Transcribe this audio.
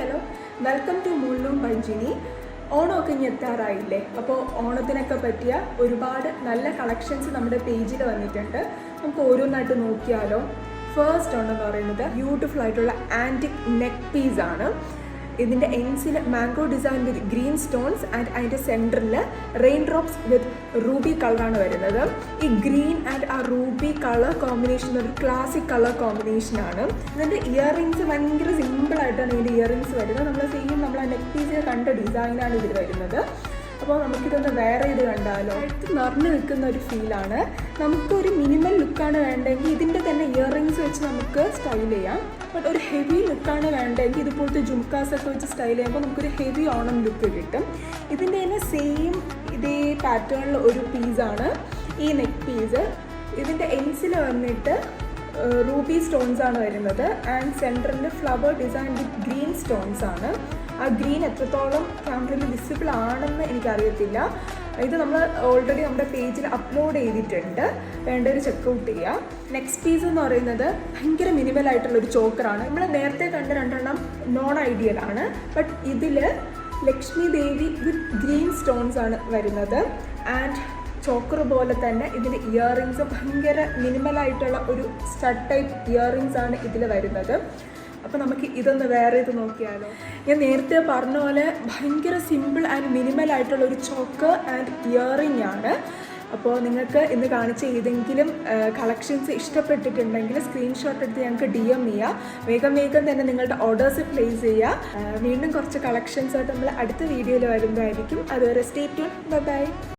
Hello welcome to മൂൾലൂം by Jini. ഓണമൊക്കെ ഇനി എത്താറായില്ലേ? അപ്പോൾ ഓണത്തിനൊക്കെ പറ്റിയ ഒരുപാട് നല്ല കളക്ഷൻസ് നമ്മുടെ പേജിൽ വന്നിട്ടുണ്ട്. നമുക്ക് ഓരോന്നായിട്ട് നോക്കിയാലോ. ഫസ്റ്റ് ഉണ്ടെന്ന് പറയുന്നത് ബ്യൂട്ടിഫുൾ ആയിട്ടുള്ള ആൻറ്റിക് നെക്ക് പീസ് ആണ്. ഇതിൻ്റെ എൻസിൽ mango design with green stones and അതിൻ്റെ സെൻറ്ററിൽ റെയിൻ ഡ്രോപ്സ് വിത്ത് റൂബി കളറാണ് വരുന്നത്. ഈ ഗ്രീൻ ആൻഡ് ആ റൂബി കളർ കോമ്പിനേഷൻ ഒരു ക്ലാസിക് കളർ കോമ്പിനേഷനാണ്. ഇതിൻ്റെ ഇയറിങ്സ് ഭയങ്കര സിമ്പിളായിട്ടാണ് ഇതിൻ്റെ ഇയറിങ്സ് വരുന്നത്. നമ്മൾ ആ നെക്ക് പീസിൽ കണ്ട ഡിസൈനാണ് ഇതിൽ വരുന്നത്. അപ്പോൾ നമുക്കിതൊന്ന് വേറെ ഇത് കണ്ടാലോ. അടുത്ത് നിറഞ്ഞു നിൽക്കുന്ന ഒരു ഫീലാണ്. നമുക്കൊരു മിനിമൽ ലുക്കാണ് വേണ്ടെങ്കിൽ ഇതിൻ്റെ തന്നെ ഇയറിങ്സ് വെച്ച് നമുക്ക് സ്റ്റൈൽ ചെയ്യാം. ബട്ട് ഒരു ഹെവി ലുക്കാണ് വേണ്ടെങ്കിൽ ഇതുപോലത്തെ ജുംക്കാസൊക്കെ വെച്ച് സ്റ്റൈൽ ചെയ്യുമ്പോൾ നമുക്കൊരു ഹെവി ഓണം ലുക്ക് കിട്ടും. ഇതിൻ്റെ തന്നെ സെയിം ഇതേ പാറ്റേണിൽ ഒരു പീസാണ് ഈ നെക്ക് പീസ്. ഇതിൻ്റെ എൻസിൽ വന്നിട്ട് റൂബി സ്റ്റോൺസ് ആണ് വരുന്നത് ആൻഡ് സെൻറ്ററിൽ flower design with green stones ആണ്. ആ ഗ്രീൻ എത്രത്തോളം ക്യാമറയിൽ വിസിബിൾ ആണെന്ന് എനിക്കറിയത്തില്ല. ഇത് നമ്മൾ ഓൾറെഡി നമ്മുടെ പേജിൽ അപ്ലോഡ് ചെയ്തിട്ടുണ്ട്, വേണ്ടവർ ചെക്കൗട്ട് ചെയ്യുക. നെക്സ്റ്റ് പീസ് എന്ന് പറയുന്നത് ഭയങ്കര മിനിമൽ ആയിട്ടുള്ളൊരു ചോക്കറാണ്. നമ്മൾ നേരത്തെ കണ്ട രണ്ടെണ്ണം നോൺ ഐഡിയൽ ആണ്. ബട്ട് ഇതിൽ ലക്ഷ്മി ദേവി വിത്ത് ഗ്രീൻ സ്റ്റോൺസ് ആണ് വരുന്നത് ആൻഡ് ചോക്കർ പോലെ തന്നെ ഇതിൻ്റെ ഇയറിങ്സ് ഭയങ്കര മിനിമലായിട്ടുള്ള ഒരു സ്റ്റഡ് ടൈപ്പ് ഇയറിങ്സ് ആണ് ഇതിൽ വരുന്നത്. അപ്പോൾ നമുക്ക് ഇതൊന്ന് വേറെ ഇത് നോക്കിയാലോ. ഞാൻ നേരത്തെ പറഞ്ഞ പോലെ ഭയങ്കര സിമ്പിൾ ആൻഡ് മിനിമൽ ആയിട്ടുള്ള ഒരു ചോക്കർ ആൻഡ് ഇയറിംഗ് ആണ്. അപ്പോൾ നിങ്ങൾക്ക് ഇന്ന് കാണിച്ച ഏതെങ്കിലും കളക്ഷൻസ് ഇഷ്ടപ്പെട്ടിട്ടുണ്ടെങ്കിൽ സ്ക്രീൻഷോട്ട് എടുത്ത് ഞങ്ങൾക്ക് DM ചെയ്യുക. വേഗം തന്നെ നിങ്ങളുടെ ഓർഡേഴ്സ് പ്ലേസ് ചെയ്യുക. വീണ്ടും കുറച്ച് കളക്ഷൻസായിട്ട് നമ്മൾ അടുത്ത വീഡിയോയിൽ വരുന്നതായിരിക്കും. അതുവരെ സ്റ്റേ ട്യൂൺ. ബൈ.